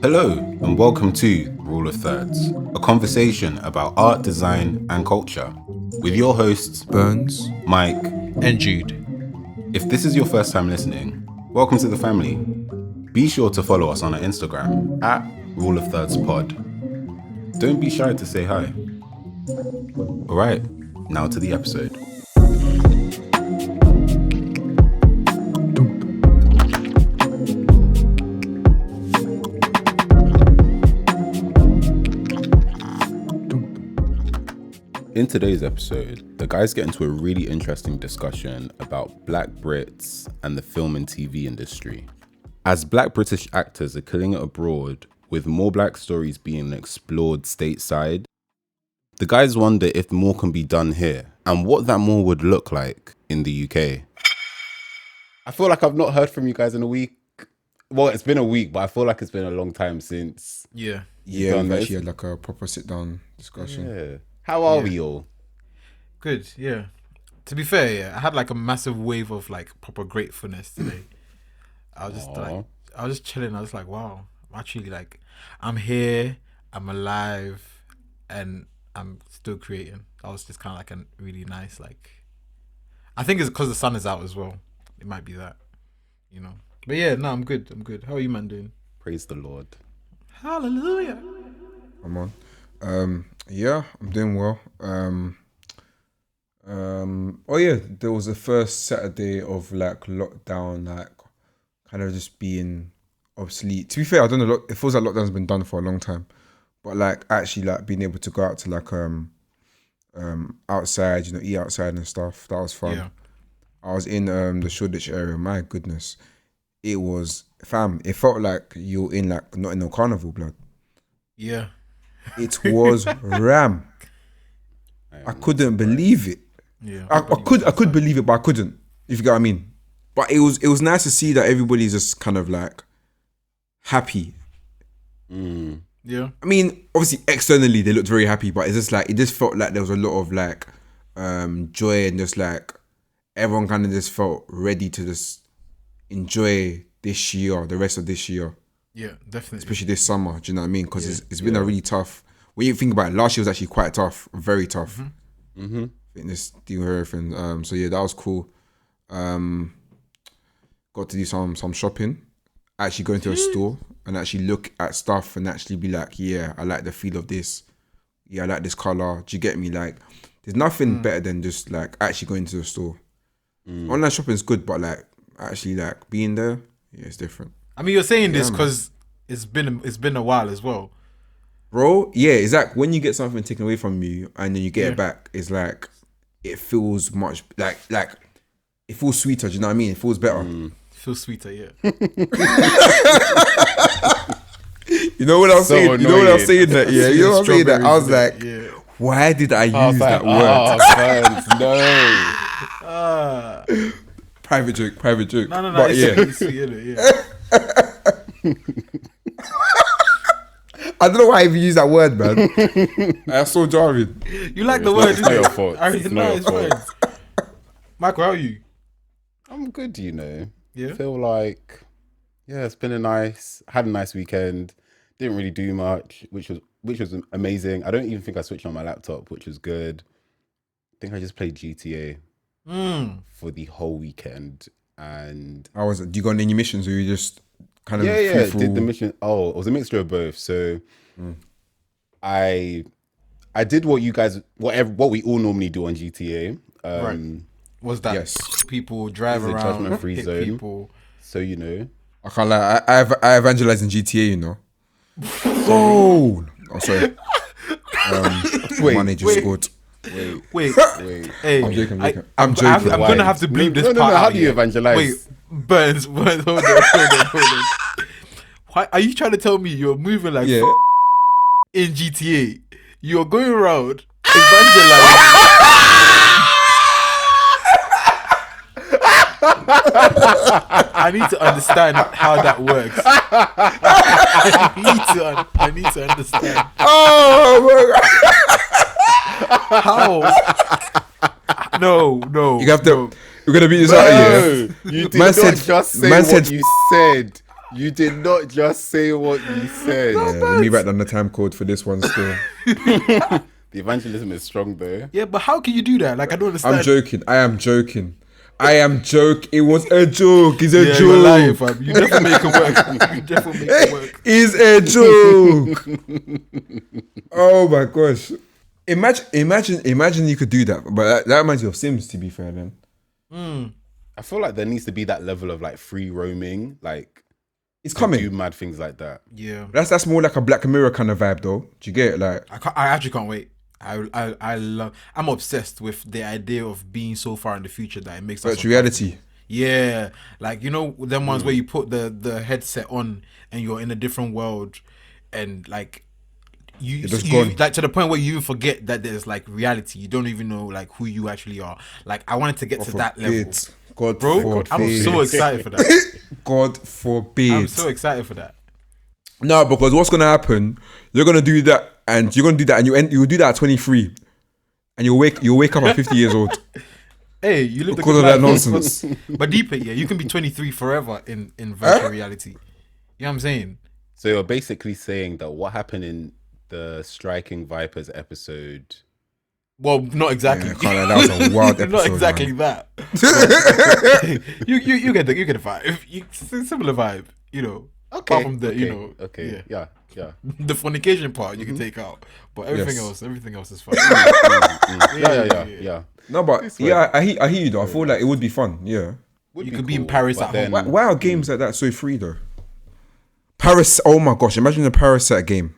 Hello and welcome to Rule of Thirds, a conversation about art, design and culture with your hosts Burns, Mike and Jude. If this is your first time listening, welcome to the family. Be sure to follow us on our Instagram at Rule of Thirds Pod. Don't be shy to say hi. Alright, now to the episode. In today's episode, the guys get into a really interesting discussion about Black Brits and the film and TV industry. As Black British actors are killing it abroad, with more Black stories being explored stateside, the guys wonder if more can be done here and what that more would look like in the UK. I feel like I've not heard from you guys in a week. Well, it's been a week, but I feel like it's been a long time since. Yeah, we've actually had like a proper sit-down discussion. Yeah. How are we all? Good, yeah. To be fair, I had like a massive wave of like proper gratefulness today. I was just chilling. I was like, wow, I'm actually like, I'm here, I'm alive, and I'm still creating. That was just kind of like a really nice, like, I think it's because the sun is out as well. It might be that, you know. But yeah, no, I'm good. How are you, man, doing? Praise the Lord. Hallelujah. I'm on. Yeah, I'm doing well. Oh yeah, there was the first Saturday of like lockdown, like kind of just being obsolete. To be fair, I don't know. It feels like lockdown's been done for a long time, but like actually like being able to go out to like outside, you know, eat outside and stuff. That was fun. Yeah. I was in the Shoreditch area. My goodness, it was fam. It felt like you're in like not in no carnival, blood. Yeah. It was ram. I couldn't believe it. Yeah. I could believe it, but I couldn't. If you get what I mean. But it was nice to see that everybody's just kind of like happy. Yeah. I mean, obviously externally they looked very happy, but it's just like it just felt like there was a lot of like joy and just like everyone kind of just felt ready to just enjoy this year, the rest of this year. Yeah, definitely. Especially this summer, do you know what I mean? Because it's been a really tough. When you think about it, last year was actually quite tough, very tough. Fitness deal with everything. So yeah, that was cool. Got to do some shopping. Actually go into a store and actually look at stuff and actually be like, yeah, I like the feel of this. Yeah, I like this color. Do you get me? Like, there's nothing better than just like actually going to the store. Online shopping is good, but like actually like being there, yeah, it's different. I mean, you're saying this because it's been a while as well, bro. Yeah, it's like when you get something taken away from you and then you get it back. It's like it feels much like it feels sweeter. Do you know what I mean? It feels better. It feels sweeter, yeah. You know what I was saying? You know what I was saying that? Yeah, you know what I'm saying that? I was like, why did I use that word? No. Private joke. No. But It's I don't know why I even use that word, man. I saw Jarvin. You like the word, It's not your fault. It's fine. Michael, how are you? I'm good, you know. Yeah. I feel like, it's been had a nice weekend. Didn't really do much, which was amazing. I don't even think I switched on my laptop, which was good. I think I just played GTA for the whole weekend. And How was it? Do you go on any missions or you just kind of did the mission. Oh, it was a mixture of both. So I did what you guys, what we all normally do on GTA. Right. Was that people drive It's a around, judgment-free hit zone. people? So, you know. I can't lie. I evangelize in GTA, you know. Oh, sorry. Money just scored. Wait. Hey, I'm joking. I'm gonna have to bleep this part. No, how out do you here. evangelize? Wait, Burns, hold on. Why are you trying to tell me you're moving like in GTA? You're going around evangelizing. I need to understand how that works. I need to understand. Oh my God. How? No. You have to. We're gonna beat this out of you. You did not just say what you said. You did not just say what you said. Yeah, let me write down the time code for this one still. The evangelism is strong though. Yeah, but how can you do that? Like, I don't understand. I'm joking. I am joking. It was a joke. It's a Yeah, joke. you're lying, fam. You definitely make it work. You definitely make it work. It's a joke. Oh my gosh. Imagine you could do that. But that reminds me of Sims, to be fair, then. I feel like there needs to be that level of like free roaming, like It's do coming. mad things like that. Yeah. That's more like a Black Mirror kind of vibe, though. Do you get it? Like, I actually can't wait. I'm obsessed with the idea of being so far in the future that it makes us virtual reality. Yeah, like, you know, them ones where you put the headset on and you're in a different world, and like you gone. like to the point where you even forget that there's like reality. You don't even know like who you actually are. Like, I wanted to get to that level, God bro. forbid. I'm so excited for that. God forbid. I'm so excited for that. No, because what's gonna happen? You're gonna do that, and you'll do that at 23, and you'll wake up at 50 years old. Hey, you live the Because good of that life. nonsense. But deeper, yeah, you can be 23 forever in virtual reality. You know what I'm saying? So you're basically saying that what happened in the Striking Vipers episode. Well, not exactly. Yeah, Carla, that was a wild episode. Not exactly man. that. you get the vibe. Similar vibe. You know. Okay. Apart from the Okay. Yeah. The fornication part you can take out, but everything else is fine. Yeah. No, but yeah, I hear you though. I feel like it would be fun. Yeah. You could be in Paris at home. Why are games like that so free though? Paris. Oh my gosh! Imagine a Parasite game.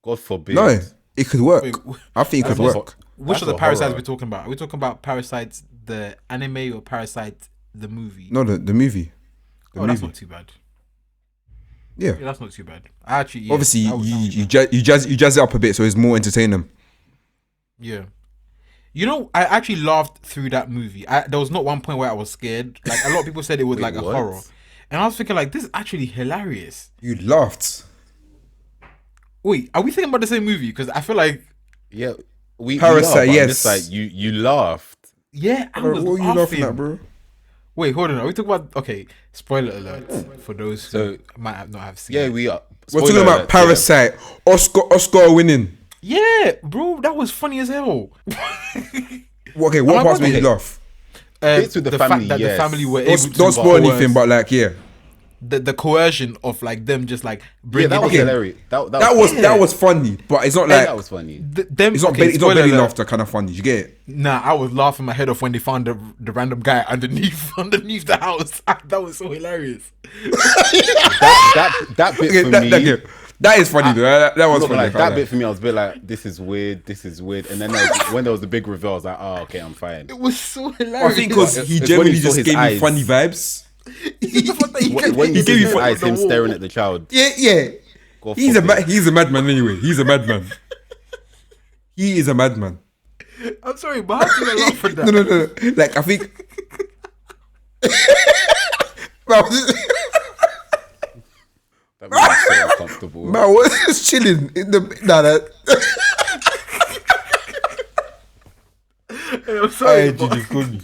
God forbid. No, it could work. Wait, I think it could work. Which That's of the a Parasites horror. are we talking about? Are we talking about Parasites the anime or Parasite the movie? No, the movie. That's not too bad. Yeah. Yeah, that's not too bad. Actually, yeah, Obviously, that was you jazz it up a bit so it's more entertaining. Yeah. You know, I actually laughed through that movie. There was not one point where I was scared. Like, a lot of people said it was Wait, like a what? horror. And I was thinking, like, this is actually hilarious. You laughed. Wait, are we thinking about the same movie? Because I feel like, Yeah. We Parasite, laugh, but I'm yes. just like you laughed. yeah, I Bro, was what are you laughing laughing. at, bro? Wait, hold on. Are we talking about, okay, spoiler alert for those who might not have seen Yeah, it. we are. We're talking Spoiler about alert, Parasite. Oscar winning. Yeah, bro, that was funny as hell. Okay, Am I what parts made wrong? you laugh? Bits with the family, fact that yes. the family were able to Don't spoil coerce- anything, but like, yeah. the coercion of like them just like Yeah, bringing that was in hilarious. That was funny, but it's not Yeah, like that was funny. them. it's not okay, it's not spoiler belly alert. laughter kind of funny. You get it? Nah, I was laughing my head off when they found the random guy underneath the house. That was so hilarious. That bit Okay, for that, me. that, that is funny though. That was Look, funny. like, I can't that lie. bit for me, I was a bit like, this is weird, and then when there was the big reveal, I was like, oh, okay, I'm fine. It was so I hilarious. think because It's he when generally you saw just his gave me eyes. funny vibes. When you gave see you his fun- eyes, him on the wall. staring at the child. Yeah. God He's a forbid. madman anyway. He's a madman. He is a madman. I'm sorry, but how can I laugh at that? No. Like I think. Man, That made me so uncomfortable. I was just chilling in the. Hey, I'm sorry, Hey, but, Jesus, call me.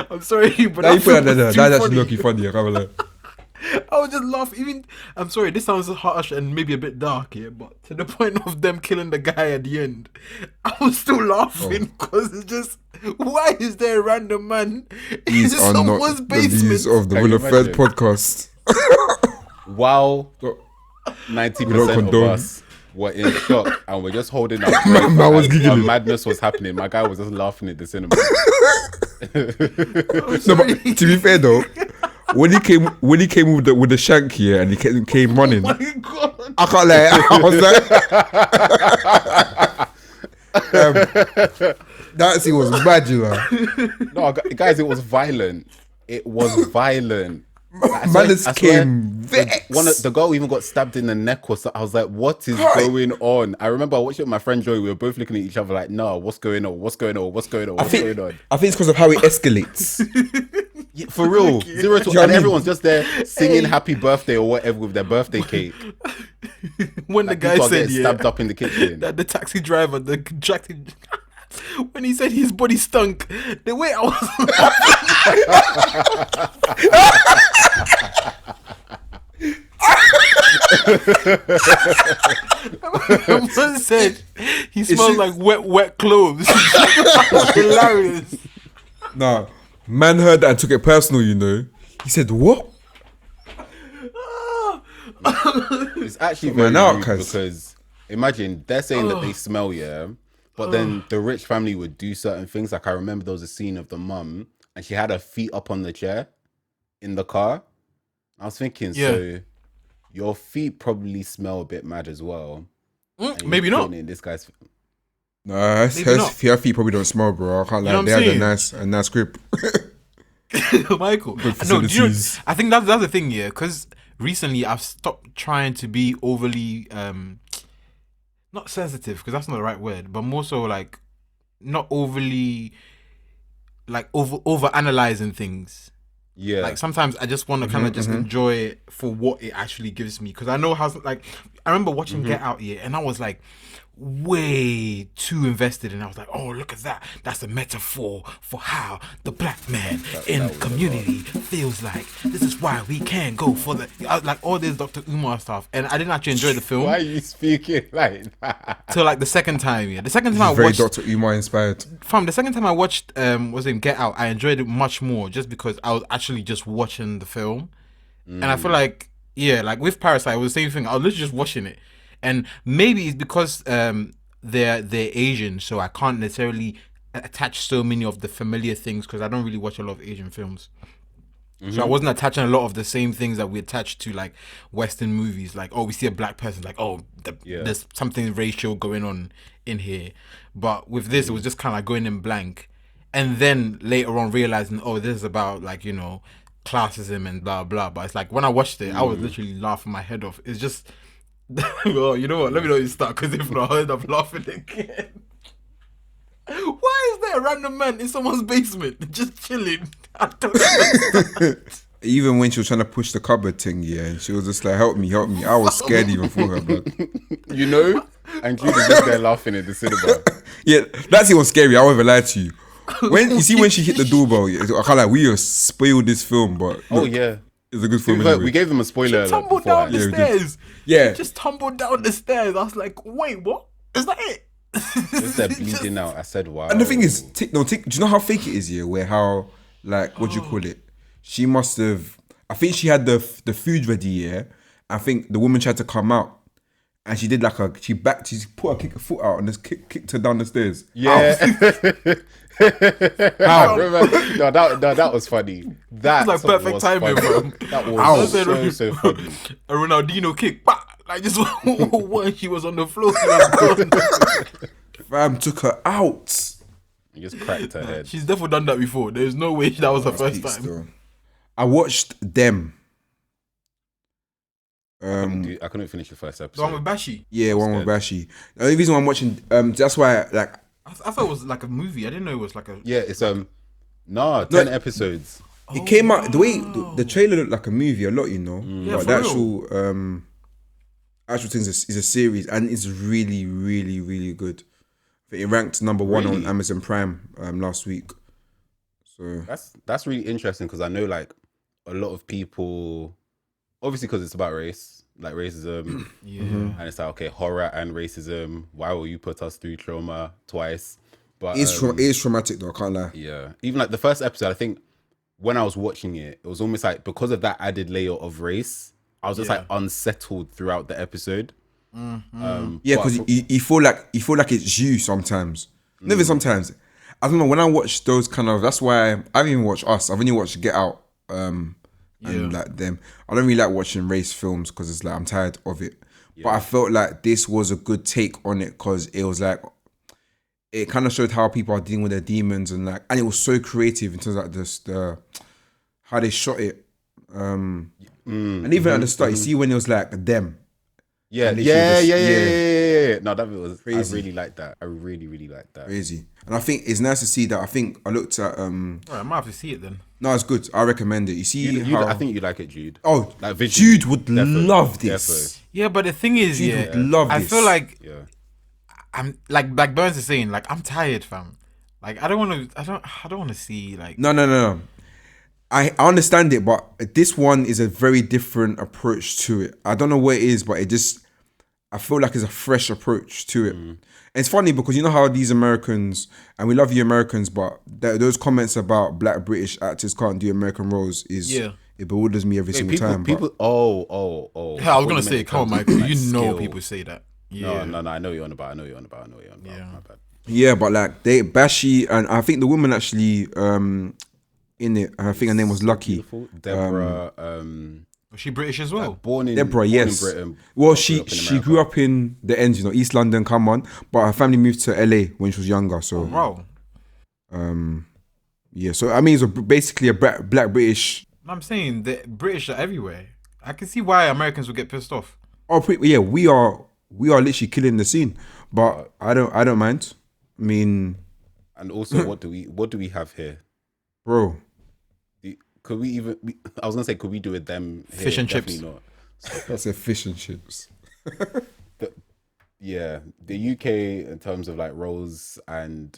I'm sorry, but Now you that put that was there. too That's actually funny. lucky funny. I can't lie. I was just laughing. Even I'm sorry, this sounds harsh and maybe a bit dark here, but to the point of them killing the guy at the end, I was still laughing because it's just, why is there a random man These in are not someone's the views basement? of the Can Will you of Third imagine? podcast. While So, 90% don't of condone. us were in shock and we're just holding our breath. I was and giggling. madness was happening. My guy was just laughing at the cinema. No, but to be fair though, when he came with the shank here and he came running, Oh my God. I can't lie. I was like, that scene was mad, you know. No, guys, it was violent. It was violent. I Malice I swear, came vexed. the girl even got stabbed in the neck or so. I was like, what is going on? I remember watching with my friend Joey. We were both looking at each other like, no, what's going on? What's going on? What's going on? What's going on? I think it's because of how it escalates. Yeah, for real. 0 to You know what I and mean? everyone's just there singing happy birthday or whatever with their birthday cake. When the Like, guy people are said, getting yeah, stabbed up in the kitchen. that the taxi driver, when he said his body stunk, the way I was Someone said he smells like wet clothes. Hilarious. Nah, man heard that and took it personal. You know, he said what? It's actually Man very out, rude cuz. because imagine they're saying that they smell, yeah, but then the rich family would do certain things. Like I remember there was a scene of the mum and she had her feet up on the chair in the car. I was thinking, Yeah. so your feet probably smell a bit mad as well. And you're Maybe just not. putting it in this guy's. Nah, Maybe not. her feet probably don't smell, bro. I can't You know lie. what They I'm had saying? a nice grip. Michael. No, do you know, facilities. I think that's the thing, yeah, because recently I've stopped trying to be overly not sensitive, because that's not the right word, but more so like not overly like over analyzing things. Yeah. Like sometimes I just want to kind of just enjoy it for what it actually gives me, because I know how, like, I remember watching Get Out, yeah, and I was like way too invested, and I was like, oh, look at that, that's a metaphor for how the black man in community feels like. This is why we can't go for the like all this Dr. Umar stuff, and I didn't actually enjoy the film Why are you speaking like that? till like the second time. Yeah, the second time I Very watched Dr. Umar inspired. the second time I watched was in Get Out, I enjoyed it much more just because I was actually just watching the film. And I feel like, yeah, like with Parasite, it was the same thing. I was literally just watching it. And maybe it's because they're Asian, so I can't necessarily attach so many of the familiar things, because I don't really watch a lot of Asian films. So I wasn't attaching a lot of the same things that we attach to like Western movies. Like, oh, we see a black person, like, oh, there's something racial going on in here. But with this, it was just kind of like going in blank. And then later on realizing, oh, this is about like, you know, classism and blah, blah. But it's like when I watched it, I was literally laughing my head off. It's just, well, you know what? Let me know you start, because if not, I'll end up laughing again. Why is there a random man in someone's basement just chilling? I don't know. Even when she was trying to push the cupboard thing, yeah, and she was just like, help me. I was scared even for her, blood. You know? And Judy's just there laughing in the cinema. Yeah, that's even scary. I won't even lie to you. When you see when she hit the doorbell, yeah, I can't like we have spoiled this film, but Oh look, yeah. it's a good film We anyway. gave them a spoiler alert Tumbled beforehand. down the stairs. Yeah. She just tumbled down the stairs. I was like, wait, what? Is that it? Just there bleeding out. I said, wow. And the thing is, do you know how fake it is, yeah? Where how, like, what do you call it? She must have, I think she had the food ready, yeah? I think the woman tried to come out, and she did like she put her foot out and just kicked her down the stairs. Yeah. How? No, that was funny. That It's like perfect was timing, funny. bro. That was so funny. A Ronaldinho kick, bah! Like just when she was on the floor, she was gone. Fam took her out. You just cracked her head. She's definitely done that before. There's no way that was her first time. Still. I watched them. I couldn't finish the first The one episode. with Bashi. Yeah, one with Bashi. The only reason why I'm watching, that's why, like, I thought it was like a movie. I didn't know it was like a. Yeah, it's 10 episodes. it came out the way the trailer looked like a movie a lot, you know. Yeah, But for the real. actual thing is a series, and it's really, really, really good. I think it ranked number 1 Really? on Amazon Prime last week. So That's really interesting, because I know like a lot of people, obviously because it's about race, like racism, Yeah. and it's like, okay, horror and racism. Why will you put us through trauma twice? But it is traumatic though. I can't lie. yeah, even like the first episode, I think when I was watching it, it was almost like because of that added layer of race, I was just like unsettled throughout the episode. Yeah, but because you feel like it's you sometimes. Never sometimes. I don't know, when I watch those kind of, that's why I haven't even watched Us. I've only watched Get Out and like them. I don't really like watching race films because it's like I'm tired of it. But I felt like this was a good take on it because it was like it kind of showed how people are dealing with their demons and it was so creative in terms of like the how they shot it. And even at the start, you see when it was like them. Yeah. And literally just- No, that was Crazy. I really liked that. I really, really liked that. Crazy. And I think it's nice to see that. I think I looked at All right, I might have to see it then. no, it's good. I recommend it. You see how I think you like it, Jude. oh, Like visually, Jude would defo, love this. Yeah, but the thing is, Jude would love I this. feel like Yeah. I'm like Burns is saying, like I'm tired, fam. Like I don't want to see like No. I understand it, but this one is a very different approach to it. I don't know what it is, but I feel like it's a fresh approach to it. And it's funny because you know how these Americans, and we love you Americans, but those comments about black British actors can't do American roles it bewilders me every single time. People. Yeah, I was gonna say, come on, Michael. Like, You know skill. people say that. Yeah. No. I know you're on about. I know you're on about. Yeah. My bad. Yeah, but like Bashi, and I think the woman actually in it, I think her name was Lucky. Beautiful. Deborah. Was she British as well? Born in Deborah, yes. In Britain, Well, but she grew up in the ends, East London. Come on, but her family moved to LA when she was younger. So, Wow. yeah. So I mean, it's basically a black British. I'm saying the British are everywhere. I can see why Americans would get pissed off. Oh, yeah. We are literally killing the scene, but I don't mind. I mean, and also, what do we have here, bro? Could we even? I was gonna say, could we do it them here? Fish and Definitely chips. not. That's a fish and chips. Yeah, the UK in terms of like roles and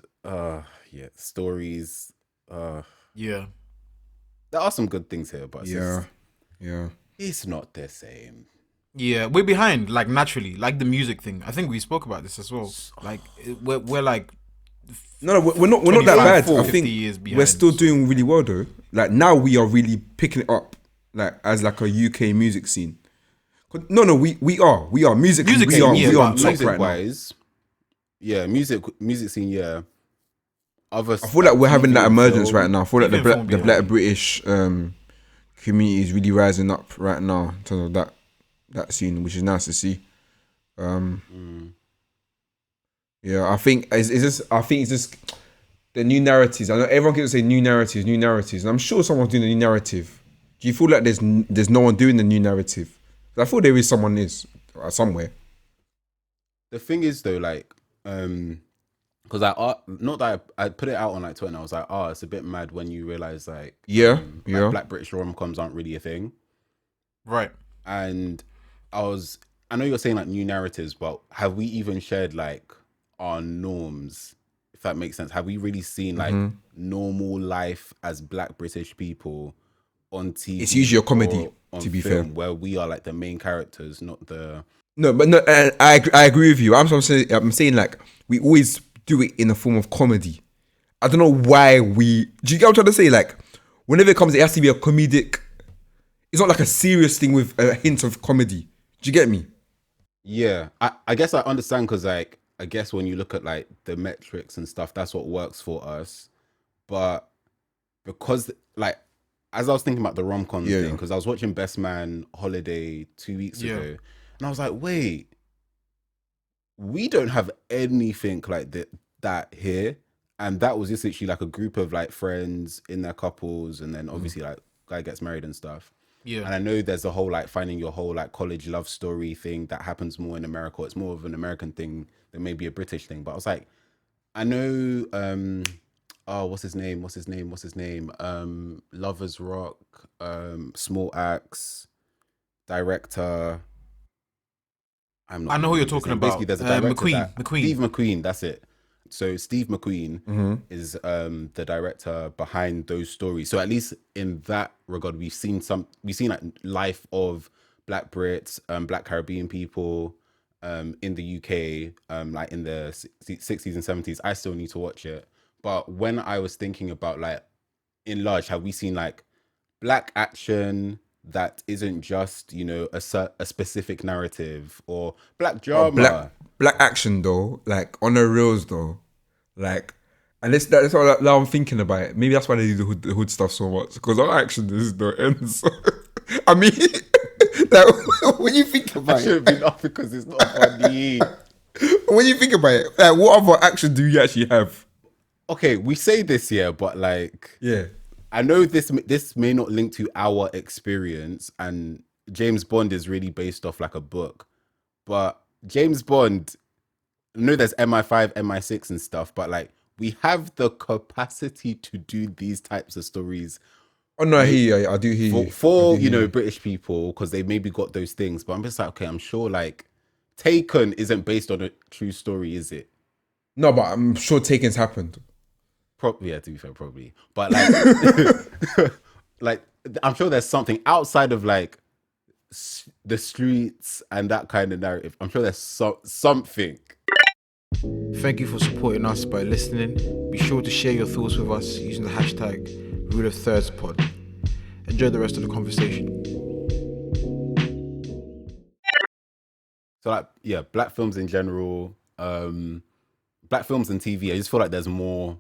stories. Yeah. There are some good things here, but Yeah. it's not the same. Yeah, we're behind, like naturally, like the music thing. I think we spoke about this as well. Like we're like No, we're not that 25, bad. 40, I 50 think years behind, we're still so- doing really well though. Like now we are really picking it up, like as like a UK music scene. No, we are music. Music we scene, are yeah, we are on but top Music right now. wise, yeah, music scene, yeah. I feel like we're having that emergence right now. I feel like TV and film the black behind. British community is really rising up right now in terms of that scene, which is nice to see. Yeah, I think it's just the new narratives. I know everyone keeps saying new narratives, and I'm sure someone's doing a new narrative. Do you feel like there's no one doing the new narrative? I feel there is somewhere. The thing is though, like, because not that I put it out on like Twitter, and I was like, it's a bit mad when you realize like, Yeah. Black British rom-coms aren't really a thing. Right. And I know you're saying like new narratives, but have we even shared like our norms, if that makes sense? Have we really seen like normal life as Black British people on TV? It's usually a comedy, or on to be film, fair. where we are like the main characters, not the. No, but no, I agree with you. I'm saying like we always do it in a form of comedy. I don't know why we. Do you get what I'm trying to say? Like whenever it comes, it has to be a comedic. It's not like a serious thing with a hint of comedy. Do you get me? Yeah, I guess I understand, because like I guess when you look at like the metrics and stuff, that's what works for us. But because like as I was thinking about the rom-com thing, because I was watching Best Man Holiday 2 weeks ago, and I was like, wait, we don't have anything like that here. And that was just literally like a group of like friends in their couples, and then obviously like guy gets married and stuff. Yeah. And I know there's a whole like finding your whole like college love story thing that happens more in America. It's more of an American thing than maybe a British thing. But I was like, I know what's his name? Lovers Rock, Small Axe, director. I know who you're talking about. Basically, there's a director McQueen. Steve McQueen, that's it. So Steve McQueen is the director behind those stories. So at least in that regard, we've seen like life of Black Brits, Black Caribbean people in the UK, like in the 60s and 70s. I still need to watch it. But when I was thinking about like in large, have we seen like Black action that isn't just, a specific narrative, or Black drama? Black action though, like on the reels though, like, and that's what now I'm thinking about it. Maybe that's why they do the hood stuff so much, because our action is the ends. I mean, like, when you think I about should have it, been off because it's not funny. when you think about it, like, what other action do you actually have? Okay, we say this here, but like, Yeah. I know this may not link to our experience, and James Bond is really based off like a book, but James Bond, I know there's MI5, MI6 and stuff, but like we have the capacity to do these types of stories. Oh no, I hear you. I do hear you. For British people, because they maybe got those things, but I'm just like, okay, I'm sure like Taken isn't based on a true story, is it? No, but I'm sure Taken's happened. Yeah, to be fair, probably. But like, like I'm sure there's something outside of like the streets and that kind of narrative. I'm sure there's something. Thank you for supporting us by listening. Be sure to share your thoughts with us using the hashtag Rule of Thirds Pod. Enjoy the rest of the conversation. So like, yeah, black films in general, black films and TV. I just feel like there's more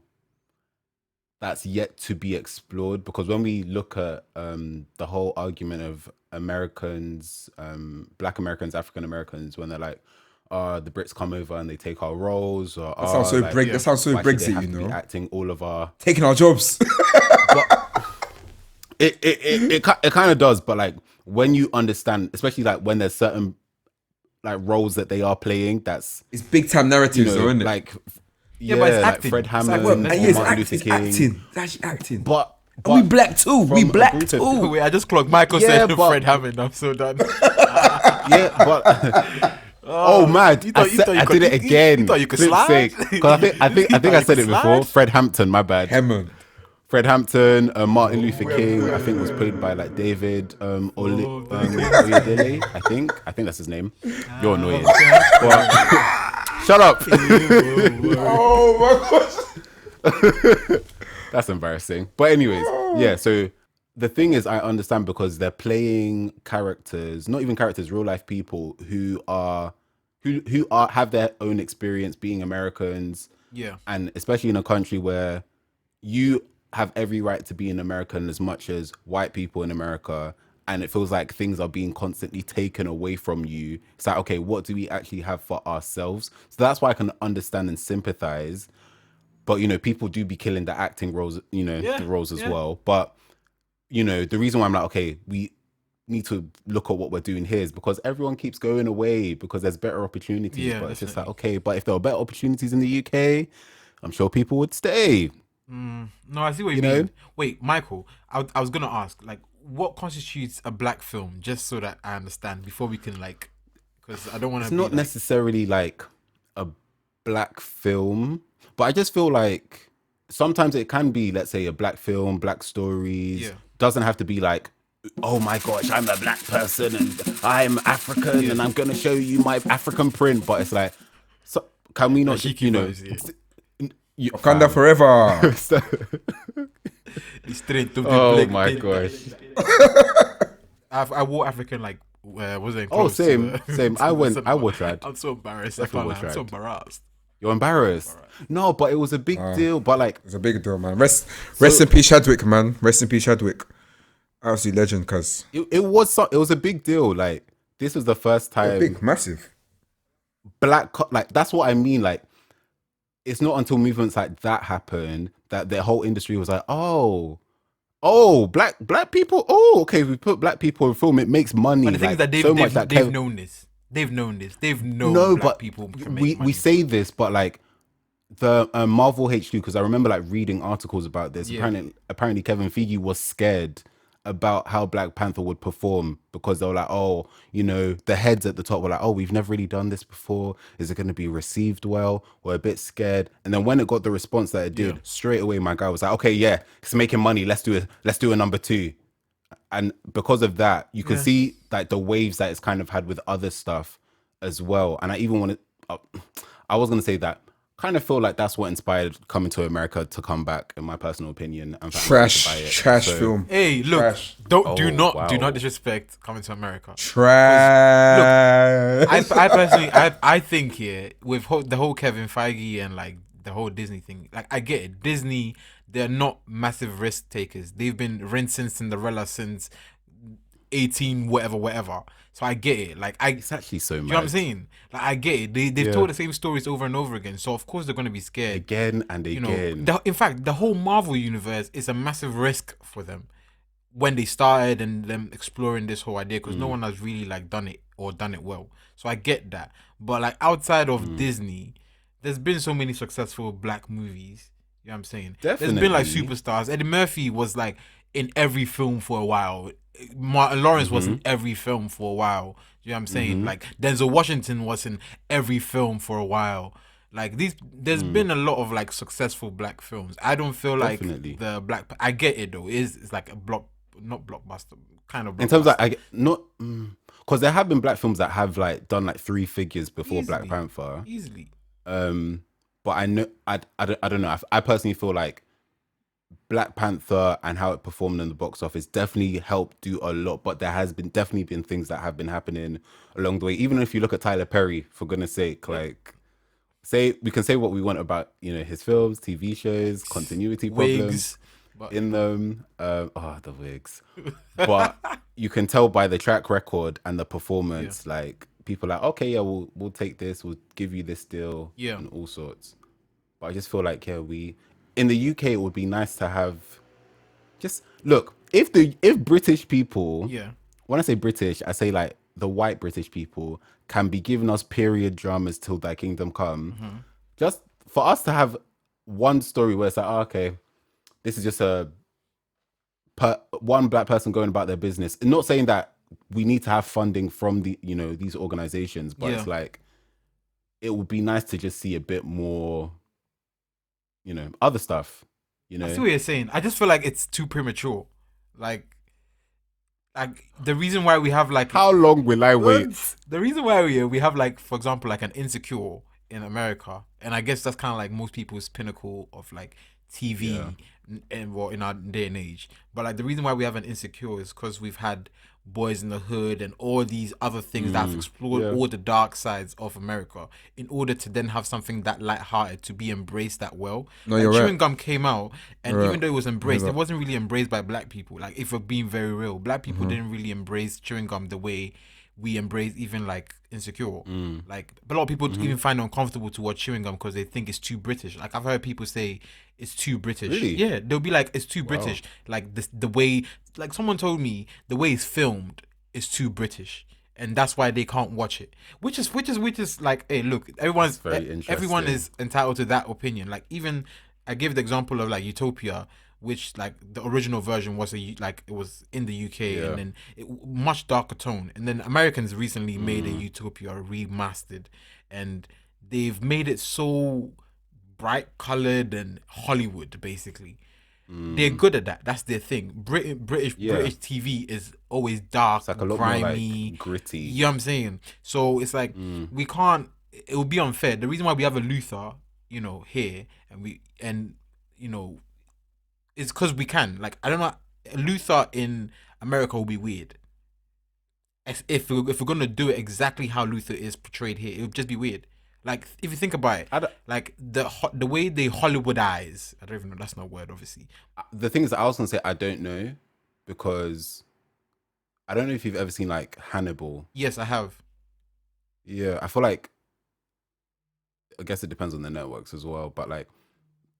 that's yet to be explored, because when we look at the whole argument of Americans, Black Americans, African Americans, when they're like, the Brits come over and they take our roles, or That sounds so like, That sounds so why should they Brexit, have you to be know. acting all of our Taking our jobs. it kind of does, but like when you understand, especially like when there's certain like roles that they are playing, that's It's big time narratives, though, isn't it? like Yeah, but it's like acting. Fred It's Hammond, like, or it's Martin Luther King. acting. It's actually acting. But we black too. We from a black group of- too. Wait, I just clocked. Michael Yeah, said but- Fred Hammond. I'm so done. Yeah, but oh man, I did it again. You thought you could Flip's slide? sake. 'Cause I think I said it before. Fred Hampton, my bad. Hammond. Fred Hampton, Martin Luther King, I think was played by like David Oyedele, I think that's his name. You're annoying. But, shut up. Oh my gosh. That's embarrassing. But anyways, yeah, so the thing is, I understand, because they're playing characters, not even characters, real life people who have their own experience being Americans. Yeah. And especially in a country where you have every right to be an American as much as white people in America, and it feels like things are being constantly taken away from you. It's like, okay, what do we actually have for ourselves? So that's why I can understand and sympathize. But, people do be killing the acting roles, the roles as well. But, the reason why I'm like, okay, we need to look at what we're doing here is because everyone keeps going away because there's better opportunities. Yeah, but it's just like, okay, but if there were better opportunities in the UK, I'm sure people would stay. No, I see what you mean. Wait, Michael, I was gonna ask, like, what constitutes a black film, just so that I understand before we can, like, because I don't want to. It's not necessarily like a black film, but I just feel like sometimes it can be, let's say, a black film, black stories. Yeah. Doesn't have to be like, oh my gosh, I'm a black person and I'm African and I'm gonna show you my African print. But it's like, so can we not, Wakanda forever. Oh my gosh. I wore African, like, was it? Oh, same. I wore trad. I'm so embarrassed. Definitely I'm so embarrassed. You're embarrassed. No, but it was a big deal. But like, It's a big deal, man. Rest in peace, Chadwick, man. Rest in peace, Chadwick. Absolute legend, cuz. it was a big deal. Like, this was the first time Big, massive. like, that's what I mean. Like, it's not until movements like that happen that the whole industry was like, oh, black people. Oh, okay, we put black people in film. It makes money. But the thing like, is that they've known this. They've known this. They've known black but people can make money. we say this, but like the Marvel HQ, because I remember like reading articles about this. Yeah. Apparently Kevin Feige was scared about how Black Panther would perform, because they were like, oh, the heads at the top were like, oh, we've never really done this before. Is it going to be received well? We're a bit scared. And then when it got the response that it did, straight away my guy was like, okay, yeah, it's making money. Let's do a number 2. And because of that, you can see like the waves that it's kind of had with other stuff as well. And I even wanted, I was going to say that kind of feel like that's what inspired Coming to America to come back, in my personal opinion. And Trash film. Hey, look, Trash. do not disrespect Coming to America. Trash. I personally, I think here with the whole Kevin Feige and like the whole Disney thing, like, I get it. Disney, they're not massive risk takers. They've been rinsing Cinderella since 18 whatever. So I get it. Like, it's actually so mad. You know what I'm saying? Like, I get it. They've told the same stories over and over again. So of course they're gonna be scared again and again. In fact, the whole Marvel universe is a massive risk for them when they started and them exploring this whole idea, because no one has really like done it well. So I get that. But like, outside of Disney, there's been so many successful black movies. You know what I'm saying? Definitely. There's been like superstars. Eddie Murphy was like in every film for a while. Martin Lawrence was in every film for a while. You know what I'm saying? Like, Denzel Washington was in every film for a while. Like, there's been a lot of like successful black films. I don't feel like Definitely. I get it though. It's like a not blockbuster, kind of blockbuster. In terms of not because there have been black films that have like done like 3 figures before Black Easily. Panther. Easily. But I know I don't know. I personally feel like Black Panther and how it performed in the box office definitely helped do a lot. But there has been definitely been things that have been happening along the way. Even if you look at Tyler Perry, for goodness sake, like we can say what we want about his films, TV shows, continuity problems But in them. The wigs. But you can tell by the track record and the performance, like people are like, okay, yeah, we'll take this, we'll give you this deal, and all sorts. But I just feel like in the UK it would be nice to have just look if British people, when I say British, I say like the white British people can be giving us period dramas till Thy Kingdom Come, just for us to have one story where it's like, okay, this is just one black person going about their business. And not saying that we need to have funding from the these organizations, but it's like it would be nice to just see a bit more other stuff. I see what you're saying. I just feel like it's too premature. Like the reason why we have like how long will I wait? The reason why we have like, for example, like an Insecure in America, and I guess that's kind of like most people's pinnacle of like TV and in our day and age. But like the reason why we have an Insecure is because we've had Boys in the Hood and all these other things that have explored all the dark sides of America in order to then have something that lighthearted to be embraced that well. No, like you're Chewing right. Gum came out, and You're even right. though it was embraced, it wasn't really embraced by black people. Like, if we're being very real, black people didn't really embrace Chewing Gum the way we embrace even like Insecure. Like, a lot of people even find it uncomfortable to watch Chewing Gum because they think it's too British. Like, I've heard people say it's too British. Really? Yeah, they'll be like, it's too British. Like the way, like someone told me, the way it's filmed is too British, and that's why they can't watch it. Which is like, hey, look, everyone is entitled to that opinion. Like, even I give the example of like Utopia, which like the original version was it was in the UK and then much darker tone, and then Americans recently made a Utopia remastered, and they've made it so bright colored and Hollywood basically. They're good at that. That's their thing. British TV is always dark, it's like a lot grimy, more like gritty. You know what I'm saying? So it's like we can't. It would be unfair. The reason why we have a Luther, here, and it's because we can. Like, I don't know. Luther in America will be weird. If we're gonna do it exactly how Luther is portrayed here, it would just be weird. Like, if you think about it, like the way they Hollywoodize, I don't even know, that's not a word, obviously. The thing is, I was gonna say I don't know, because I don't know if you've ever seen like Hannibal. Yes, I have. Yeah, I feel like, I guess it depends on the networks as well, but like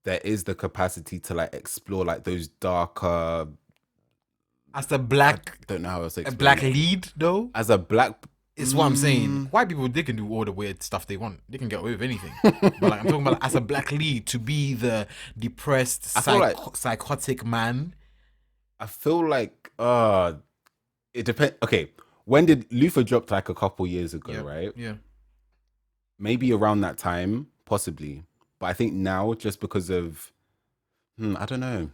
there is the capacity to like explore like those darker. As a black, I don't know how else to explain black it. lead though. As a black. It's what I'm saying. White people, they can do all the weird stuff they want. They can get away with anything. But like, I'm talking about, like, as a black lead, to be the depressed, psychotic man. I feel like it depends. Okay, when did Luther drop? Like a couple years ago, right? Yeah. Maybe around that time, possibly. But I think now, just because of, I don't know.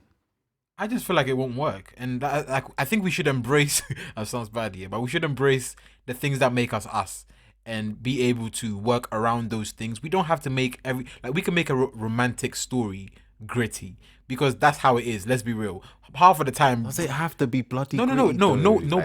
I just feel like it won't work, and I think we should embrace. That sounds bad, but we should embrace the things that make us us, and be able to work around those things. We don't have to make we can make a romantic story gritty, because that's how it is. Let's be real. Half of the time, Does it have to be bloody? no gritty,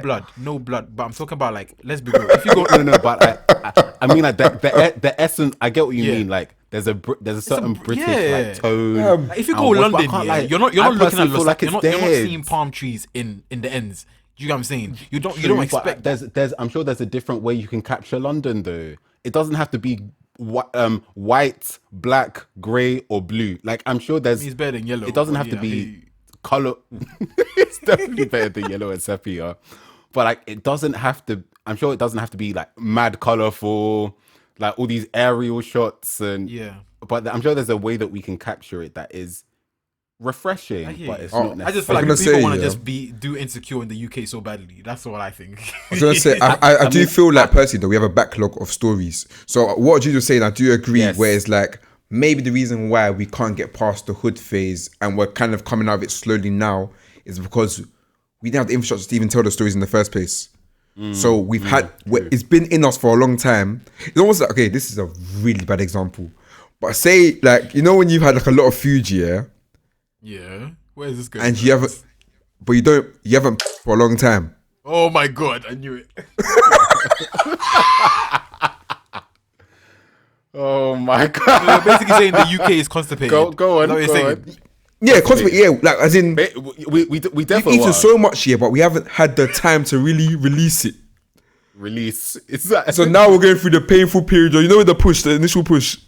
like, no blood. But I'm talking about, like, let's be real. If you go, no, but I mean, like the essence. I get what you mean. Like, there's a certain British like tone. Like, if you go London, you're not looking at like you're not seeing palm trees in the ends. You know what I'm saying? You don't expect. There's I'm sure there's a different way you can capture London though. It doesn't have to be white, black, grey, or blue. Like, I'm sure there's. It's better than yellow. It doesn't have to be color. It's definitely better than yellow and sepia, but like, it doesn't have to. I'm sure it doesn't have to be like mad colorful, like all these aerial shots and. But I'm sure there's a way that we can capture it that is refreshing, but it's not necessarily. I just feel like people want to just do Insecure in the UK so badly. That's what I think. I was gonna say, I do feel like personally that we have a backlog of stories. So what you were saying, I do agree. Yes. Where it's like, maybe the reason why we can't get past the hood phase and we're kind of coming out of it slowly now is because we didn't have the infrastructure to even tell the stories in the first place. So we've had, it's been in us for a long time. It's almost like, okay, this is a really bad example. But say, like, you know when you've had like a lot of food, yeah? Yeah. Where is this going? And you haven't, but you haven't for a long time. Oh my God, I knew it. Oh my You're god. basically saying the UK is constipated. Go on. Is that what you're Go saying? on. Yeah, constantly, yeah, like as in, We we've definitely eaten are. so much here, but we haven't had the time to really release it. Release. It's that. So now we're going through the painful period, or you know, the push, the initial push.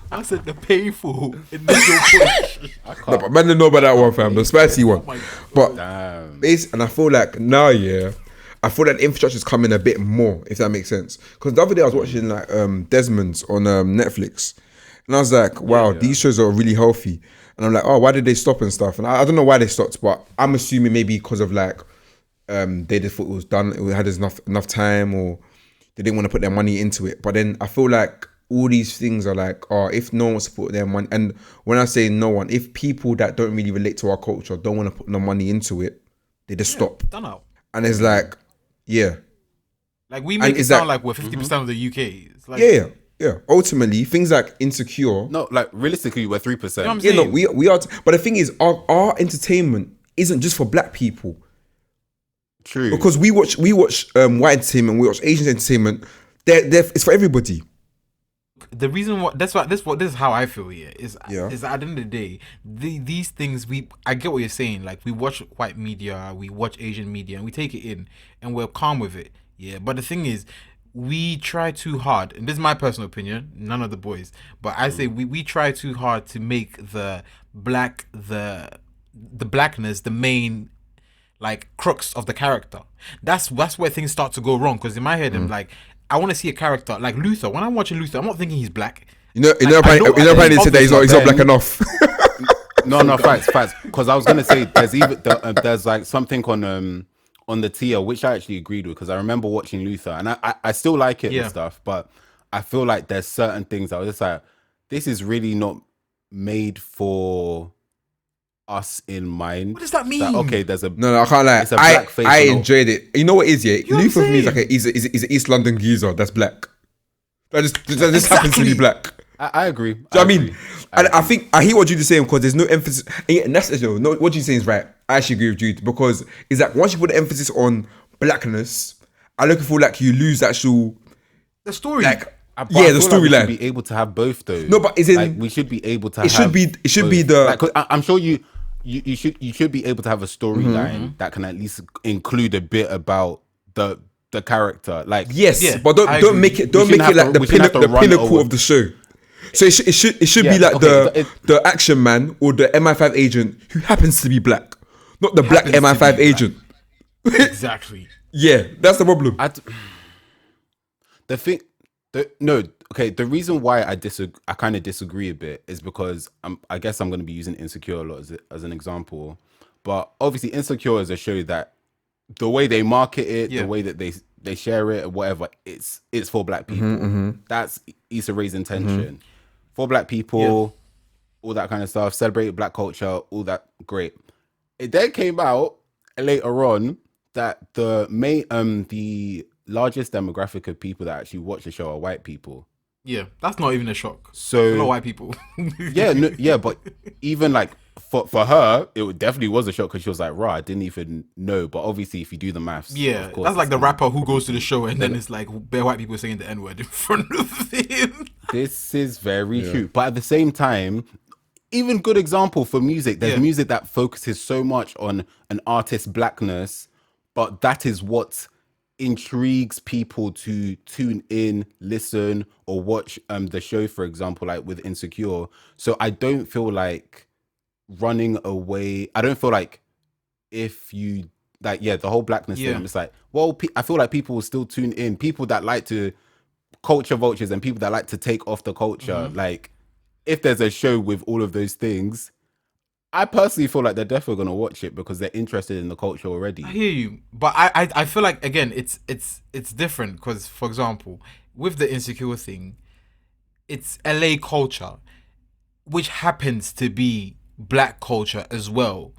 I said the painful initial push. No, but man, didn't know about that one, fam. The spicy one. my But Damn. and I feel like now, yeah, I feel like infrastructure is coming a bit more, if that makes sense. Because the other day I was watching like Desmond's on Netflix, and I was like, wow, these shows are really healthy. And I'm like, oh, why did they stop and stuff? And I don't know why they stopped, but I'm assuming maybe because of like they just thought it was done, it had enough time, or they didn't want to put their money into it. But then I feel like all these things are like, oh, if no one wants to put their money, and when I say no one, if people that don't really relate to our culture don't want to put no money into it, they just stop. Done out. And it's like, yeah, Like we make it is sound that- like we're 50% of the UK. It's like, yeah. Ultimately, things like Insecure. No, like realistically, we're 3%. You know what I'm Yeah, no, saying? we are. But the thing is, our entertainment isn't just for black people. True. Because we watch white entertainment, we watch Asian entertainment. It's for everybody. The reason why this is how I feel here is at the end of the day, these things I get what you're saying. Like we watch white media, we watch Asian media, and we take it in, and we're calm with it. Yeah, but the thing is, we try too hard, and this is my personal opinion. None of the boys, but I say we try too hard to make the blackness the main like crux of the character. That's where things start to go wrong. Because in my head, I'm like, I want to see a character like Luther. When I'm watching Luther, I'm not thinking he's black. Apparently they said that he's not black enough. No, facts. Because I was gonna say there's like something on the tier which I actually agreed with, because I remember watching Luther and I still like it and stuff, but I feel like there's certain things I was just like, this is really not made for us in mind. What does that mean? That, okay, there's a No, I can't lie. It's a black face I and all. enjoyed it. You know what it is, yeah? know what Luther I'm for me is like saying? he's an East London geezer that's black. That just happens to be Exactly. black. I agree. Do you know what I mean? And I think I hear what Jude's saying, because there's no emphasis. And that's no, what Jude's saying is right. I actually agree with Jude, because it's like once you put the emphasis on blackness, I look for like you lose actual The story. like But the I feel like we should storyline. be able to have both though. No, but is it? Like, we should be able to. It should be both. the- Like, 'cause I'm sure you should be able to have a storyline Mm-hmm. that can at least include a bit about the character. Like Yes, Yeah, but I don't agree. make it We shouldn't like have to- we shouldn't have to the run pinnacle over. of the show. So it should be Yeah, like okay, the action man or the MI5 agent who happens to be black, not the black Happens to be MI5 black. agent. exactly. Yeah, that's the problem. The reason why I kind of disagree a bit is because I guess I'm going to be using Insecure a lot as an example, but obviously Insecure is a show that the way they market it, the way that they share it or whatever, it's for black people. That's Issa Rae's intention. For black people, all that kind of stuff, celebrate black culture, all that, great. It then came out later on that the largest demographic of people that actually watch the show are white people. Yeah, that's not even a shock. So A lot of white people. but even like for her, it definitely was a shock, because she was like, "Right, I didn't even know." But obviously, if you do the maths, Yeah, of course, that's like the it's- rapper who goes to the show and then it's like bare white people saying the N-word in front of him. This is very true. But at the same time, even good example for music. There's music that focuses so much on an artist's blackness, but that is what intrigues people to tune in, listen, or watch the show, for example, like with Insecure. So I don't feel like running away. I don't feel like if you like, the whole blackness thing, it's like, well, I feel like people will still tune in. People that like to culture vultures and people that like to take off the culture. Like, if there's a show with all of those things, I personally feel like they're definitely going to watch it because they're interested in the culture already. I hear you, but I feel like again it's different because, for example, with the Insecure thing, it's LA culture, which happens to be black culture as well,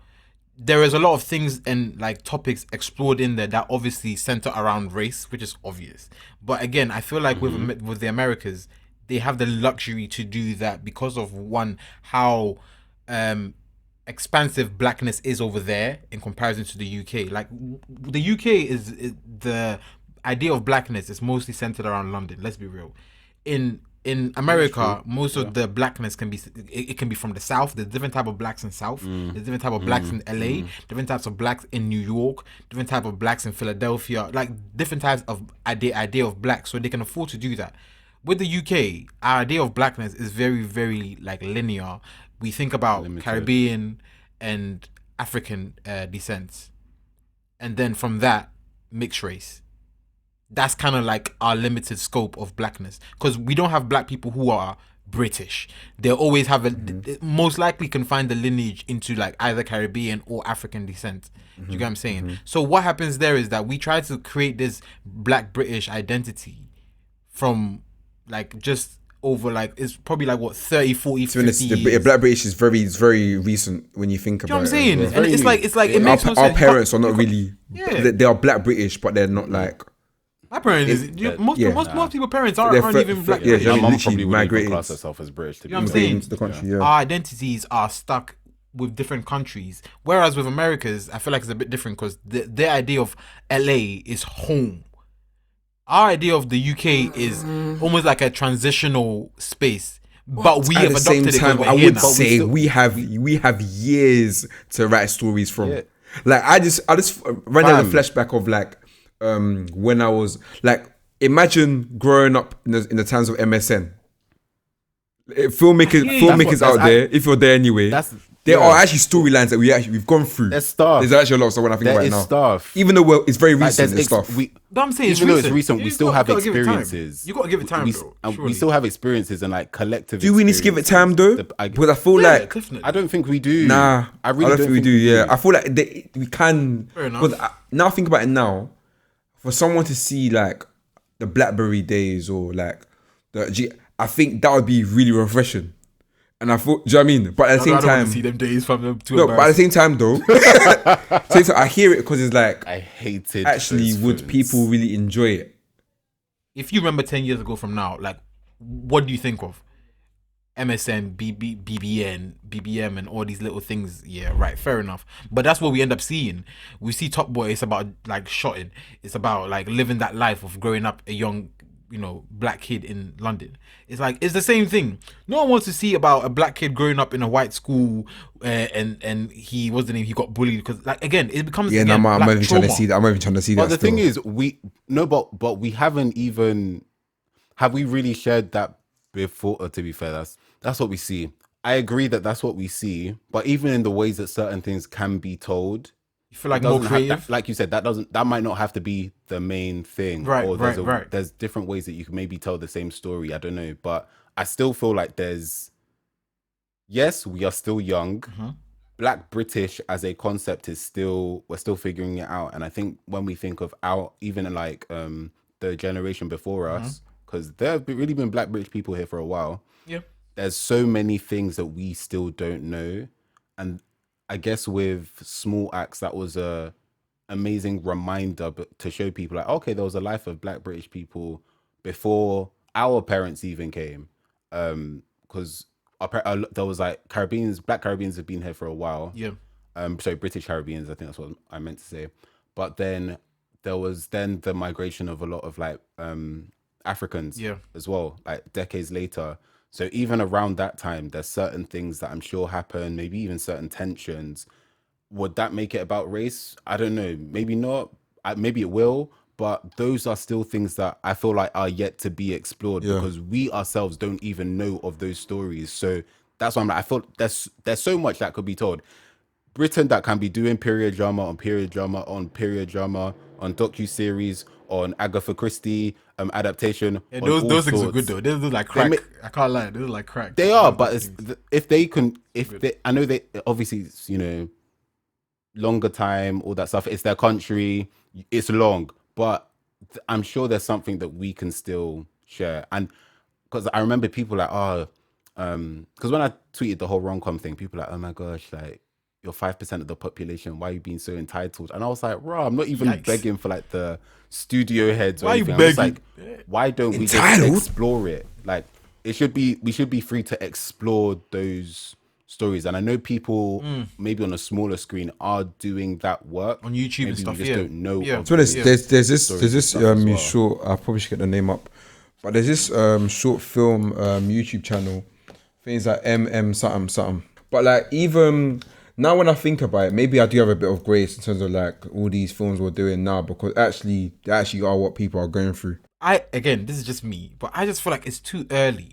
there is a lot of things and like topics explored in there that obviously center around race, which is obvious. But again, I feel like with the Americas, they have the luxury to do that because of one, how expansive blackness is over there in comparison to the UK. Like the UK is the idea of blackness is mostly centered around London. Let's be real. In America, most of the blackness can be it can be from the South. There's different type of blacks in South. There's different type of blacks in LA. Different types of blacks in New York. Different type of blacks in Philadelphia. Like different types of idea of black. So they can afford to do that. With the UK, our idea of blackness is very, very like linear. We think about Caribbean and African descent, and then from that, mixed race. That's kind of like our limited scope of blackness, because we don't have black people who are British. They always have most likely can find the lineage into like either Caribbean or African descent. You get what I'm saying? So what happens there is that we try to create this black British identity from like just over like it's probably like what 30, 40, 50 years. Black British is very recent when you think about it. You know what I'm saying? And it's like it makes no our sense. parents are not really they are black British, but they're not like my parents most people's parents aren't even black. Yeah, British. My mum literally probably wouldn't migrated even class herself as British. To You know what I'm be saying? into the country. Yeah. Our identities are stuck with different countries, whereas with Americas, I feel like it's a bit different because their idea of LA is home. Our idea of the UK is almost like a transitional space, but we have At the same adopted time, it. I would say still- we have years to write stories from. Yeah. Like I just ran down a flashback of like when I was like, imagine growing up in the times of MSN. Filmmakers out there, if you're there anyway, there are actually storylines that we've gone through. There's stuff. There's actually a lot of stuff when I think There about it is now. stuff. Even though it's very Like, recent, there's stuff. But I'm saying Even though it's recent, we You still got- have you gotta give it time. experiences. You gotta give it time, we, bro. and we surely. still have experiences and like collective. Do we need to give it time though? Because I feel Yeah, like definitely. I don't think we do. nah, I really don't think we do. Yeah, I feel like we can. Fair enough. Because now think about it now, for someone to see like the BlackBerry days or like I think that would be really refreshing. And I thought, do you know what I mean? But at the same I don't want time, to see them days from them too. no. But at the same time, though, I hear it because it's like I hated. actually, those would phones. people really enjoy it? If you remember 10 years ago from now, like, what do you think of MSN, BBN, BBM, and all these little things? Yeah, right, fair enough. But that's what we end up seeing. We see Top Boy. It's about like shotting. It's about like living that life of growing up a young, black kid in London. It's like it's the same thing. No one wants to see about a black kid growing up in a white school and he he got bullied because like again it becomes Yeah, again, no, I'm black not even trying to trauma. see that. I'm not even trying to see But that. the thing is, but we haven't even have we really shared that before. To be fair, that's what we see. I agree that that's what we see, but even in the ways that certain things can be told, You feel like it more doesn't have creative. like you said, that might not have to be the main thing. Right, or right. there's different ways that you can maybe tell the same story. I don't know, but I still feel like yes, we are still young. Mm-hmm. Black British as a concept is we're still figuring it out. And I think when we think of even like the generation before us, because there have really been Black British people here for a while. Yeah. There's so many things that we still don't know. And I guess with Small Acts, that was a amazing reminder to show people like, okay, there was a life of Black British people before our parents even came. Because there was like Black Caribbeans have been here for a while. Yeah. So British Caribbeans, I think that's what I meant to say. But then there was the migration of a lot of like Africans as well, like decades later. So even around that time, there's certain things that I'm sure happen, maybe even certain tensions. Would that make it about race? I don't know. Maybe not. Maybe it will. But those are still things that I feel like are yet to be explored because we ourselves don't even know of those stories. So that's why I'm like, I feel there's so much that could be told. Britain that can be doing period drama on period drama on period drama on docu-series on Agatha Christie adaptation. Yeah, on all those things are sorts. good though. Those are like crack. I can't lie. Those are like crack. They are, but I know they obviously it's, longer time, all that stuff. It's their country. It's long, but I'm sure there's something that we can still share. And because I remember people like, because when I tweeted the whole rom-com thing, people were like, oh my gosh, like you're 5% of the population. Why are you being so entitled? And I was like, bro, I'm not even Yikes. begging for like the studio heads or Why you anything. I'm just begging? like, why don't we just Entitled? explore it? Like we should be free to explore those stories. And I know people maybe on a smaller screen are doing that work On YouTube maybe and stuff, we just yeah. don't know. Yeah. Of To be honest, those there's this stories and stuff as well. short. I probably should get the name up, but there's this short film YouTube channel. Things like something something. But like even now when I think about it, maybe I do have a bit of grace in terms of like all these films we're doing now because actually they actually are what people are going through. Again, this is just me, but I just feel like it's too early.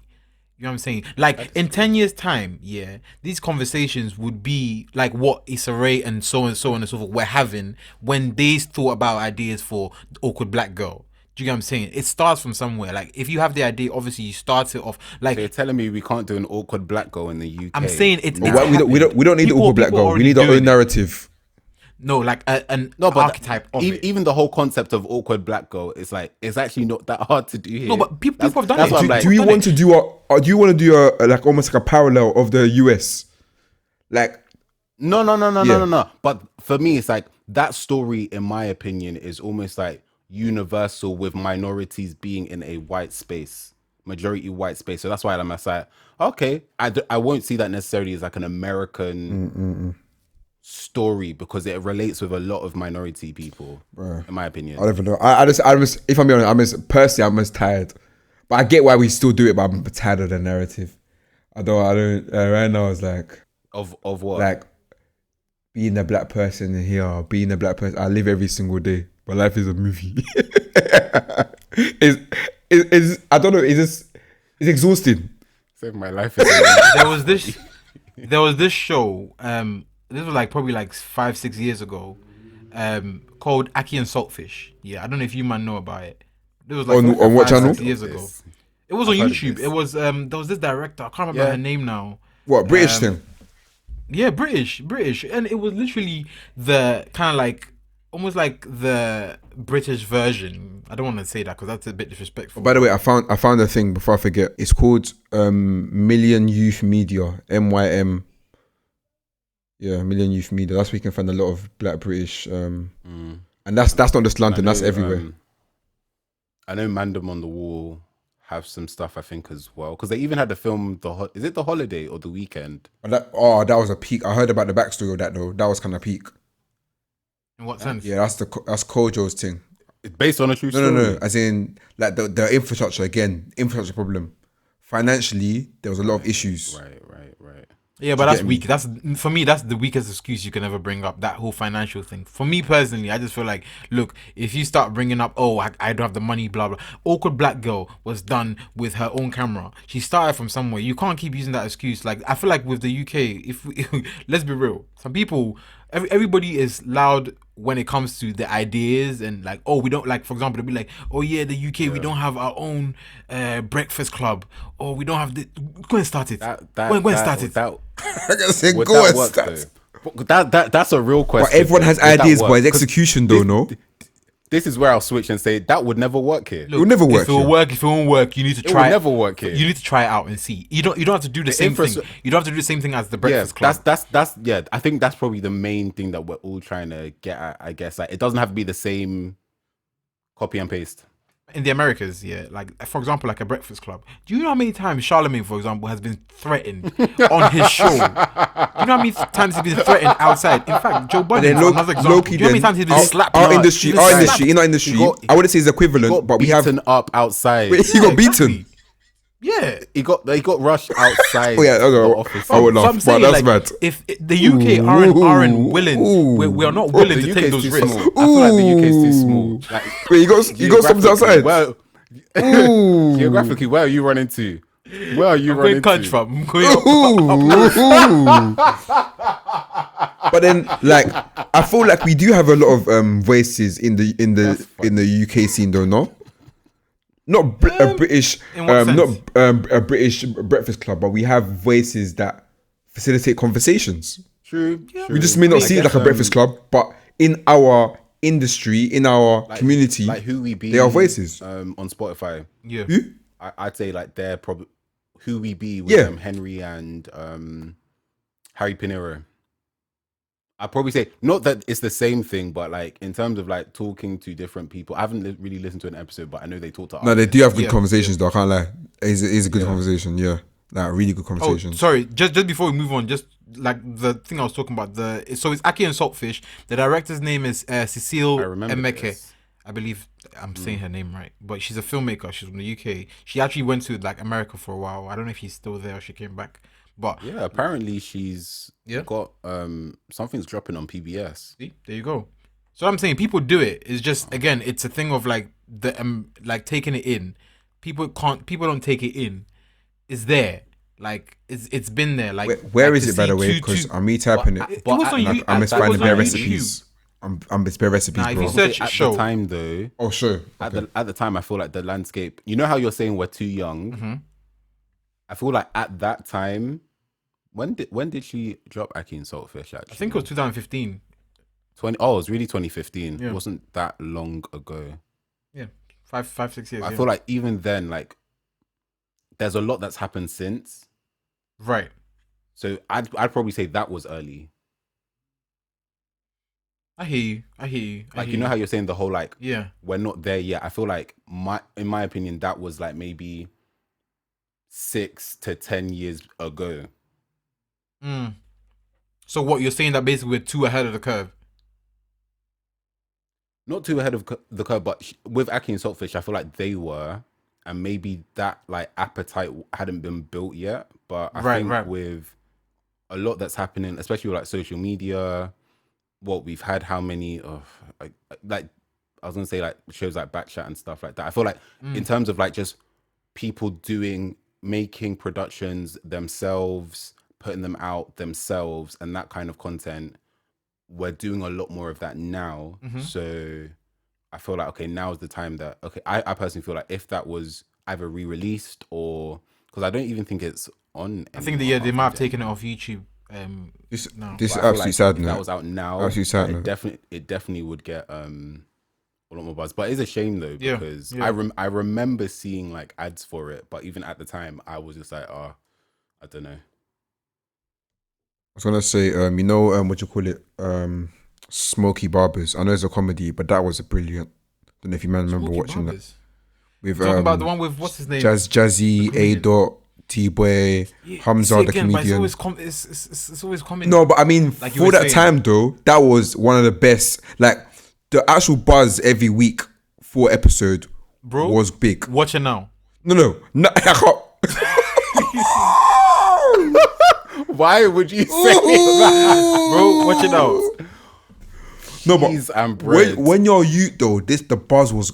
You know what I'm saying? Like in 10 years' time, yeah, these conversations would be like what Issa Rae and so and so and so forth were having when they thought about ideas for the awkward black girl. Do you get what I'm saying? It starts from somewhere. Like if you have the idea, obviously you start it off. Like So you're telling me we can't do an awkward black girl in the UK? I'm saying it's But why, we don't need the People- awkward black people girl. We already need our doing own it. narrative. No, like an No, but archetype of it. even the whole concept of awkward black girl is like it's actually not that hard to do here. No, but people have done that's it. what I'm Do- like. Do you done want it. to do do you want to do a like almost like a parallel of the US? Like No. But for me, it's like that story, in my opinion, is almost like universal with minorities being in a white space, majority white space. So that's why I'm like, okay, I won't see that necessarily as like an American story because it relates with a lot of minority people, in my opinion. I don't even know. I just if I'm being honest, I'm just tired. But I get why we still do it, but I'm tired of the narrative. I don't right now it's like Of what? like being a black person here, being a black person. I live every single day. My life is a movie. Is I don't know, it's exhausting. Save my life. There was this show, this was like probably like 5-6 years ago, called Aki and Saltfish. Yeah, I don't know if you man know about it. It was like On what 5-6 channel? years ago. It was on heard of YouTube. this. It was there was this director, I can't remember her name now. What British thing? Yeah, British, and it was literally the kind of like almost like the British version. I don't want to say that because that's a bit disrespectful. By the way, I found a thing before I forget. It's called Million Youth Media, MYM. Yeah, Million Youth Media. That's where you can find a lot of black British, and that's not just London. That's everywhere. I know Mandem on the Wall have some stuff I think as well because they even had the film is it The Holiday or The Weekend? That was a peak. I heard about the backstory of that though. That was kind of peak. In what sense? Yeah, that's Kojo's thing. It's based on a true story. No. As in, like the infrastructure again, infrastructure problem. Financially, there was a lot of issues. Right. Yeah, but Do you that's get me? weak. That's for me. That's the weakest excuse you can ever bring up. That whole financial thing. For me personally, I just feel like, look, if you start bringing up, oh, I don't have the money, blah blah. Awkward Black Girl was done with her own camera. She started from somewhere. You can't keep using that excuse. Like I feel like with the UK, if let's be real, some people, everybody is loud when it comes to the ideas and like, oh, we don't like, for example, they'll be like, oh yeah, the UK, we don't have our own breakfast club, or we don't have the. Go and start it. Go and start it. I gotta say, Would go that and work, start. though? That's a real question. But everyone has Would that ideas, work? but it's 'Cause execution though, no? This is where I'll switch and say that would never work here. It will never work. If it will work, if it won't work, you need to It try. will never work here. You need to try it out and see. You don't have to do the same thing. You don't have to do the same thing as the Breakfast Club. That's yeah. I think that's probably the main thing that we're all trying to get at. I guess like it doesn't have to be the same copy and paste. In the Americas, yeah, like for example, like a Breakfast Club. Do you know how many times Charlemagne, for example, has been threatened on his show? Do you know how many times he's been threatened outside? In fact, Joe Budden, Then another example. Do you know how many times he's been slapped? Our industry, He's been slapped. in our industry, He I wouldn't say it's He equivalent, got but we have. beaten up outside. He got beaten. Yeah. He got rushed outside. Oh yeah, the okay. office. I would So laugh, I'm but saying, that's like, mad. if the UK aren't willing, we are not willing The to UK take is those too risks. small. I feel like the UK is too small. Like, Wait, you got something outside. Well, geographically, where are you running to? Where are you I'm running going to? country, fam. I'm going up. But then, like, I feel like we do have a lot of voices in the UK scene, though. No, not a British, in what not sense? a British breakfast club, but we have voices that facilitate conversations. True. We just may not see it like a breakfast club, but in our industry, in our community, like who we be. they are voices. On Spotify. Yeah. Who? I'd say like they're probably Who We Be with Yeah. Henry and Harry Pinero. I'd probably say not that it's the same thing, but like in terms of like talking to different people. I haven't really listened to an episode, but I know they talk to No, they artists. do have good Yeah, conversations though. I can't lie. It's a good Yeah. conversation. Yeah, like really good Oh, conversation. sorry. Just before we move on, just like the thing I was talking about. So it's Aki and Saltfish. The director's name is Cecile I remember Emeke. this. I believe I'm saying her name right, but she's a filmmaker. She's from the UK. She actually went to like America for a while. I don't know if she's still there or she came back. But Yeah, apparently she's Yeah. got something's dropping on PBS. see, there you go. So I'm saying people do it. It's just again, it's a thing of like the like taking it in. People don't take it in. It's there. Like it's been there. Like Where like is to it by see the way? two- Because two- I'm me typing But- it. It was on And you. I'm it inspiring was the bare on recipes. I'm it's bare recipes, Nah, if bro. you search at show. the time though, Oh sure. at Okay. the time, I feel like the landscape. You know how you're saying we're too young. Mhm. I feel like at that time, when did she drop Aki and Saltfish? Actually, I think it was 2015. 20. Oh, it was really 2015. Yeah. It wasn't that long ago. Yeah, 6 years. I yeah. feel like even then, like, there's a lot that's happened since. Right. So I'd probably say that was early. I hear you. Like, you know how you're saying the whole like Yeah. we're not there yet. I feel like in my opinion, that was like maybe 6 to 10 years ago. Mm. So what you're saying that basically we're too ahead of the curve. Not too ahead of the curve, but with Aki and Saltfish, I feel like they were, and maybe that like appetite hadn't been built yet. But I think with a lot that's happening, especially with like social media, what we've had, how many like I was gonna say like shows like Backchat and stuff like that. I feel like in terms of like just people making productions themselves, putting them out themselves, and that kind of content. We're doing a lot more of that now. So I feel like, okay, now is the time that, okay, I personally feel like if that was either re-released or, because I don't even think it's on. I think they might have taken it off YouTube. This No. is But I feel absolutely like sad. if No? that was out now, Absolutely sad, no? it definitely would get a lot more buzz. But it's a shame though, Yeah, because yeah. I remember seeing like ads for it, but even at the time, I was just like, I don't know. I was gonna say, you know, what you call it, Smokey Barbers. I know it's a comedy, but that was a brilliant. Don't know if you man remember Smokey watching Barbers. that. With Talking about the one with what's his name? Jazzy, A comedian. Dot, T Boy, Yeah, Hamza, see the again, but comedian. it's always comedy. No, but I mean, Like you for were that saying. time though, that was one of the best. Like the actual buzz every week for episode, Bro, was big. Watch it now. No, I can't. Why would you say that? Bro, watch it now. No, but Cheese and bread. when you're youth though, the buzz was.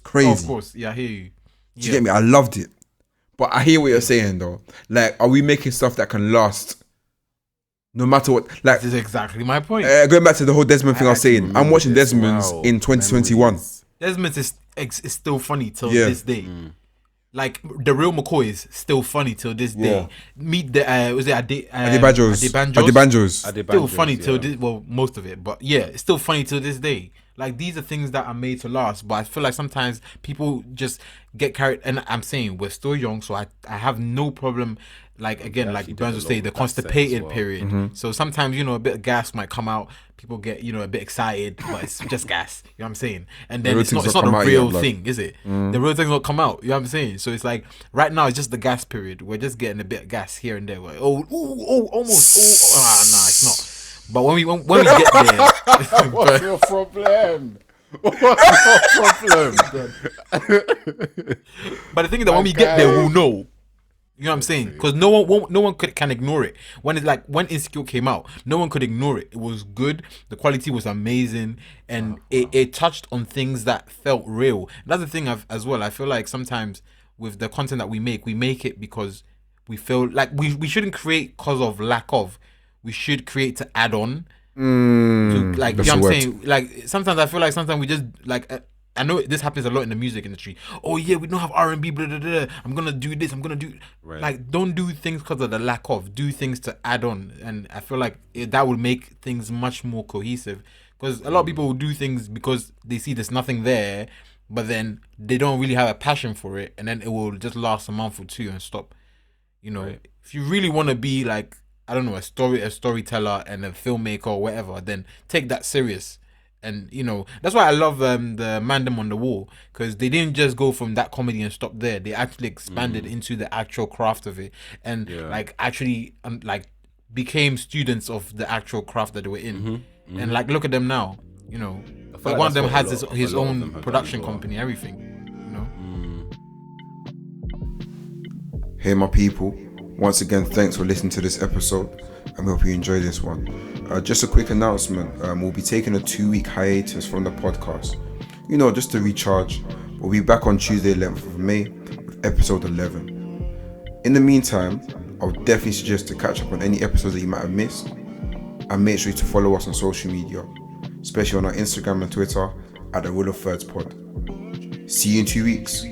Crazy. Oh, of course. Yeah, I hear you. Do you get me? I loved it. But I hear what you're saying though. Like, are we making stuff that can last? No matter what. Like, This is exactly my point. going back to the whole Desmond thing I was actually saying. I'm remember watching this. Desmond's Wow. in 2021. Memories. Desmond is still funny till Yeah. this day. Like the real McCoy is still funny till this day. Meet the was it Adebanjos. Still Adebanjos, funny till yeah. this. Well, most of it, but yeah, it's still funny till this day. Like these are things that are made to last. But I feel like sometimes people just get carried. And I'm saying we're still young, so I have no problem. Like again, They like actually did Burns a would lot say, with the that set as constipated well. period. So sometimes a bit of gas might come out. People get a bit excited, but it's just gas. You know what I'm saying? And then real it's not things don't a come out real yet, blood. thing, is it? The real things not come out. You know what I'm saying? So it's like right now it's just the gas period. We're just getting a bit of gas here and there. We're, almost. Nah, it's not. But when we get there, What's your problem? What's your problem? but the thing is that when we get there, we'll know. You know what I'm saying? Because no one can ignore it. When it's like when Insecure came out, no one could ignore it. It was good. The quality was amazing, and it touched on things that felt real. And that's the thing as well. I feel like sometimes with the content that we make it because we feel like we shouldn't create because of lack of. We should create to add on. To, like, you know what I'm saying? Like sometimes I feel like sometimes we just like. I know this happens a lot in the music industry. Oh yeah, we don't have R&B. Blah, blah, blah. I'm gonna do this. I'm gonna do like don't do things because of the lack of. Do things to add on, and I feel like that would make things much more cohesive. Because a lot of people will do things because they see there's nothing there, but then they don't really have a passion for it, and then it will just last a month or two and stop. You know, Right. if you really want to be like, I don't know, a storyteller and a filmmaker or whatever, then take that serious. And you know, that's why I love the Man Them on the Wall, because they didn't just go from that comedy and stop there. They actually expanded into the actual craft of it, and Yeah. like actually like became students of the actual craft that they were in. And like, look at them now. You know, I feel like like one of that's them what has his a lot of own them have done production as well. company, everything. You know. Hey, my people. Once again, thanks for listening to this episode. I hope you enjoyed this one. Just a quick announcement. We'll be taking a 2-week hiatus from the podcast. You know, just to recharge. We'll be back on Tuesday, 11th of May with episode 11. In the meantime, I would definitely suggest to catch up on any episodes that you might have missed. And make sure to follow us on social media, especially on our Instagram and Twitter at the Rule of Thirds Pod. See you in 2 weeks.